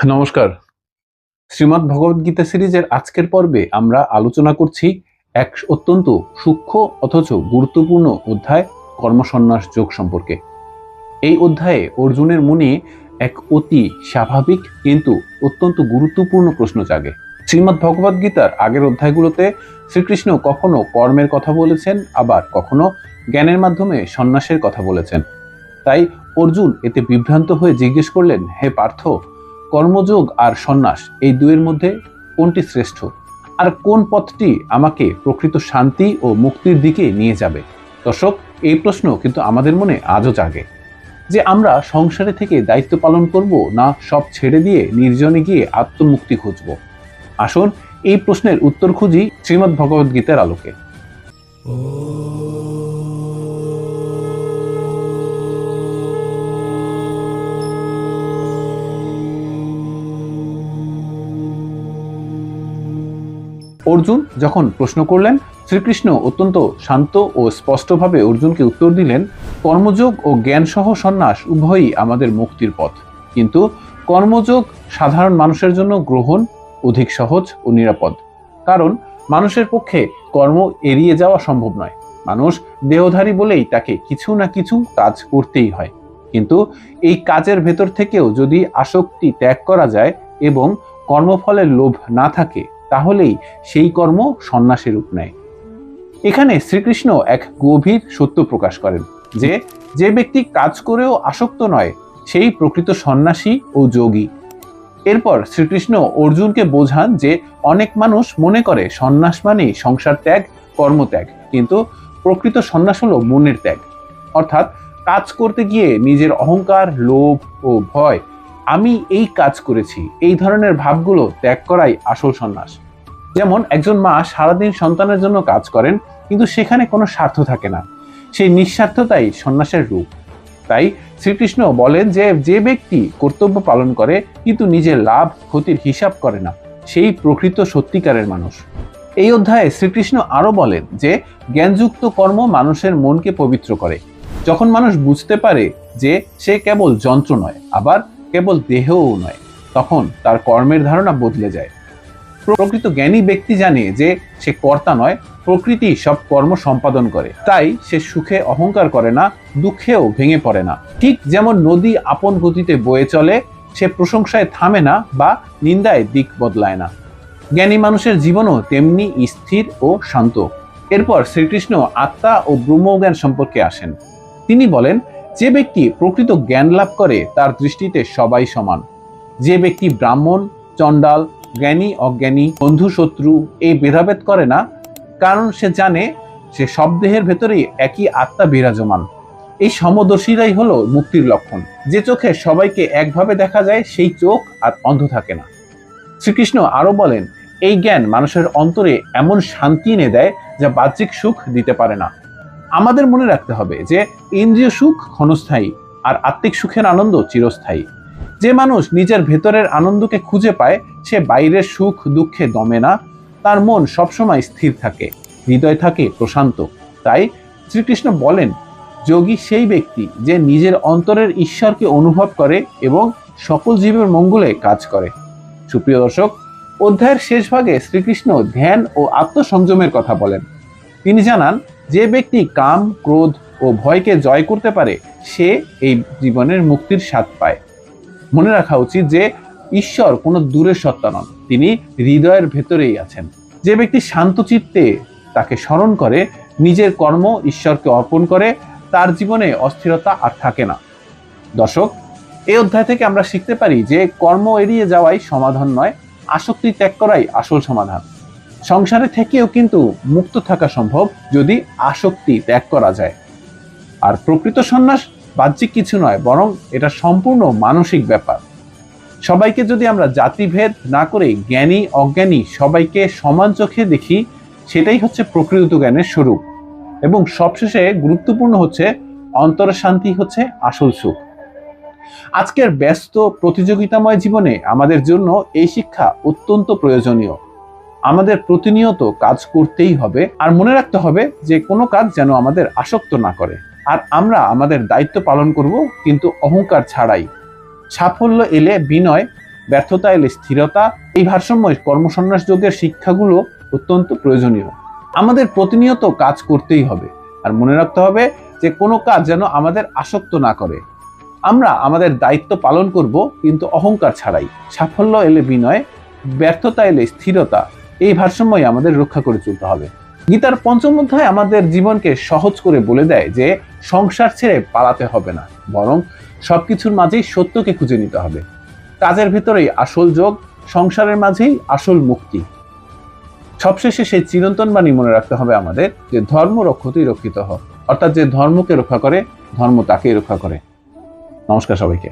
নমস্কার। শ্রীমদ্ ভগবদ্গীতা সিরিজের আজকের পর্বে আমরা আলোচনা করছি এক অত্যন্ত সূক্ষ্ম অথচ গুরুত্বপূর্ণ অধ্যায় কর্মসন্ন্যাস যোগ সম্পর্কে। এই অধ্যায়ে অর্জুনের মনে এক অতি স্বাভাবিক কিন্তু অত্যন্ত গুরুত্বপূর্ণ প্রশ্ন জাগে। শ্রীমদ্ ভগবদ্গীতার আগের অধ্যায়গুলোতে শ্রীকৃষ্ণ কখনো কর্মের কথা বলেছেন, আবার কখনো জ্ঞানের মাধ্যমে সন্ন্যাসের কথা বলেছেন। তাই অর্জুন এতে বিভ্রান্ত হয়ে জিজ্ঞেস করলেন, হে পার্থ, কর্মযোগ আর সন্ন্যাস এই দুয়ের মধ্যে কোনটি শ্রেষ্ঠ, আর কোন পথটি আমাকে প্রকৃত শান্তি ও মুক্তির দিকে নিয়ে যাবে? দর্শক, এই প্রশ্ন কিন্তু আমাদের মনে আজও জাগে যে আমরা সংসারে থেকে দায়িত্ব পালন করব, না সব ছেড়ে দিয়ে নির্জনে গিয়ে আত্মমুক্তি খুঁজব। আসুন এই প্রশ্নের উত্তর খুঁজি শ্রীমদ্ ভগবদ্গীতার আলোকে। অর্জুন যখন প্রশ্ন করলেন, শ্রীকৃষ্ণ অত্যন্ত শান্ত ও স্পষ্টভাবে অর্জুনকে উত্তর দিলেন, কর্মযোগ ও জ্ঞানসহ সন্ন্যাস উভয়ই আমাদের মুক্তির পথ, কিন্তু কর্মযোগ সাধারণ মানুষের জন্য গ্রহণ অধিক সহজ ও নিরাপদ। কারণ মানুষের পক্ষে কর্ম এড়িয়ে যাওয়া সম্ভব নয়। মানুষ দেহধারী বলেই তাকে কিছু না কিছু কাজ করতেই হয়। কিন্তু এই কাজের ভেতর থেকেও যদি আসক্তি ত্যাগ করা যায় এবং কর্মফলের লোভ না থাকে, তাহলেই সেই কর্ম সন্ন্যাসের রূপ নেয়। এখানে শ্রীকৃষ্ণ এক গভীর সত্য প্রকাশ করেন যে যে ব্যক্তি কাজ করেও আসক্ত নয়, সেই প্রকৃত সন্ন্যাসী ও যোগী। এরপর শ্রীকৃষ্ণ অর্জুনকে বোঝান যে অনেক মানুষ মনে করে সন্ন্যাস মানেই সংসার ত্যাগ, কর্মত্যাগ, কিন্তু প্রকৃত সন্ন্যাস হলো মনের ত্যাগ। অর্থাৎ কাজ করতে গিয়ে নিজের অহংকার, লোভ ও ভয়, আমি এই কাজ করেছি, এই ধরনের ভাবগুলো ত্যাগ করাই আসল সন্ন্যাস। যেমন একজন মা সারাদিন সন্তানের জন্য কাজ করেন, কিন্তু সেখানে কোনো স্বার্থ থাকে না। সেই নিঃস্বার্থতাই সন্ন্যাসের রূপ। তাই শ্রীকৃষ্ণ বলেন যে যে ব্যক্তি কর্তব্য পালন করে কিন্তু নিজের লাভ ক্ষতির হিসাব করে না, সেই প্রকৃত সত্যিকারের মানুষ। এই অধ্যায়ে শ্রীকৃষ্ণ আরো বলেন যে জ্ঞানযুক্ত কর্ম মানুষের মনকে পবিত্র করে। যখন মানুষ বুঝতে পারে যে সে কেবল যন্ত্র নয়, আবার কেবল দেহও নয়, তখন তার কর্মের ধারণা বদলে যায়। প্রকৃত জ্ঞানী ব্যক্তি জানে যে সে কর্তা নয়, প্রকৃতি সব কর্ম সম্পাদন করে। তাই সে সুখে অহংকার করে না, দুঃখেও ভেঙে পড়ে না। ঠিক যেমন নদী আপন গতিতে বয়ে চলে, সে প্রশংসায় থামে না বা নিন্দায় দিক বদলায় না। জ্ঞানী মানুষের জীবনও তেমনি স্থির ও শান্ত। এরপর শ্রীকৃষ্ণ আত্মা ও ব্রহ্মজ্ঞান সম্পর্কে আসেন। তিনি বলেন, যে ব্যক্তি প্রকৃত জ্ঞান লাভ করে তার দৃষ্টিতে সবাই সমান। যে ব্যক্তি ব্রাহ্মণ, চণ্ডাল, জ্ঞানী অজ্ঞানী, বন্ধু শত্রু এই ভেদাভেদ করে না, কারণ সে জানে সে সব দেহের ভেতরেই একই আত্মা বিরাজমান। এই সমদর্শীরাই হলো মুক্তির লক্ষণ। যে চোখে সবাইকে একভাবে দেখা যায়, সেই চোখ আর অন্ধ থাকে না। শ্রীকৃষ্ণ আরো বলেন, এই জ্ঞান মানুষের অন্তরে এমন শান্তি এনে দেয় যা বাহ্যিক সুখ দিতে পারে না। আমাদের মনে রাখতে হবে যে ইন্দ্রিয় সুখ ক্ষণস্থায়ী, আর আত্মিক সুখের আনন্দ চিরস্থায়ী। যে মানুষ নিজের ভেতরের আনন্দকে খুঁজে পায়, সে বাইরের সুখ দুঃখে দমে না, তার মন সবসময় স্থির থাকে, হৃদয় থাকে প্রশান্ত। তাই শ্রীকৃষ্ণ বলেন, যোগী সেই ব্যক্তি যে নিজের অন্তরের ঈশ্বরকে অনুভব করে এবং সকল জীবের মঙ্গলে কাজ করে। সুপ্রিয় দর্শক, অধ্যায়ের শেষ ভাগে শ্রীকৃষ্ণ ধ্যান ও আত্মসংযমের কথা বলেন। তিনি জানান, যে ব্যক্তি কাম, ক্রোধ ও ভয়কে জয় করতে পারে, সে এই জীবনের মুক্তির স্বাদ পায়। মনে রাখা উচিত যে ঈশ্বর কোনো দূরের সত্তা নন, তিনি হৃদয়ের ভেতরেই আছেন। যে ব্যক্তি শান্ত চিত্তে তাকে স্মরণ করে, নিজের কর্ম ঈশ্বরকে অর্পণ করে, তার জীবনে অস্থিরতা আর থাকে না। দর্শক, এই অধ্যায় থেকে আমরা শিখতে পারি যে কর্ম এড়িয়ে যাওয়াই সমাধান নয়, আসক্তি ত্যাগ করাই আসল সমাধান। সংসারে থেকেও কিন্তু মুক্ত থাকা সম্ভব যদি আসক্তি ত্যাগ করা যায়। আর প্রকৃত সন্ন্যাস বাহ্যিক কিছু নয়, বরং এটা সম্পূর্ণ মানসিক ব্যাপার। সবাইকে যদি আমরা জাতিভেদ না করে জ্ঞানী অজ্ঞানী সবাইকে সমান চোখে দেখি, সেটাই হচ্ছে প্রকৃত জ্ঞানের স্বরূপ। এবং সবশেষে গুরুত্বপূর্ণ হচ্ছে অন্তরের শান্তি হচ্ছে আসল সুখ। আজকের ব্যস্ত প্রতিযোগিতাময় জীবনে আমাদের জন্য এই শিক্ষা অত্যন্ত প্রয়োজনীয়। আমাদের প্রতিনিয়ত কাজ করতেই হবে, আর মনে রাখতে হবে যে কোনো কাজ যেন আমাদের আসক্ত না করে। আর আমরা আমাদের দায়িত্ব পালন করব, কিন্তু অহংকার ছাড়াই। সাফল্য এলে বিনয়, ব্যর্থতা এলে স্থিরতা, এই ভারসাম্য কর্মসন্ন্যাস যোগের শিক্ষাগুলো অত্যন্ত প্রয়োজনীয়। আমাদের প্রতিনিয়ত কাজ করতেই হবে, আর মনে রাখতে হবে যে কোনো কাজ যেন আমাদের আসক্ত না করে। আমরা আমাদের দায়িত্ব পালন করব, কিন্তু অহংকার ছাড়াই। সাফল্য এলে বিনয়, ব্যর্থতা এলে স্থিরতা, এই ভারসাম্যই আমাদের রক্ষা করে চলতে হবে। গীতার পঞ্চম অধ্যায় আমাদের জীবনকে সহজ করে বলে দেয় যে সংসার ছেড়ে পালাতে হবে না, বরং সবকিছুর মাঝেই সত্যকে খুঁজে নিতে হবে। কাজের ভিতরেই আসল যোগ, সংসারের মাঝেই আসল মুক্তি। সবশেষে সেই চিরন্তন বাণী মনে রাখতে হবে আমাদের যে ধর্ম রক্ষতেই রক্ষিত হোক, অর্থাৎ যে ধর্মকে রক্ষা করে, ধর্ম তাকেই রক্ষা করে। নমস্কার সবাইকে।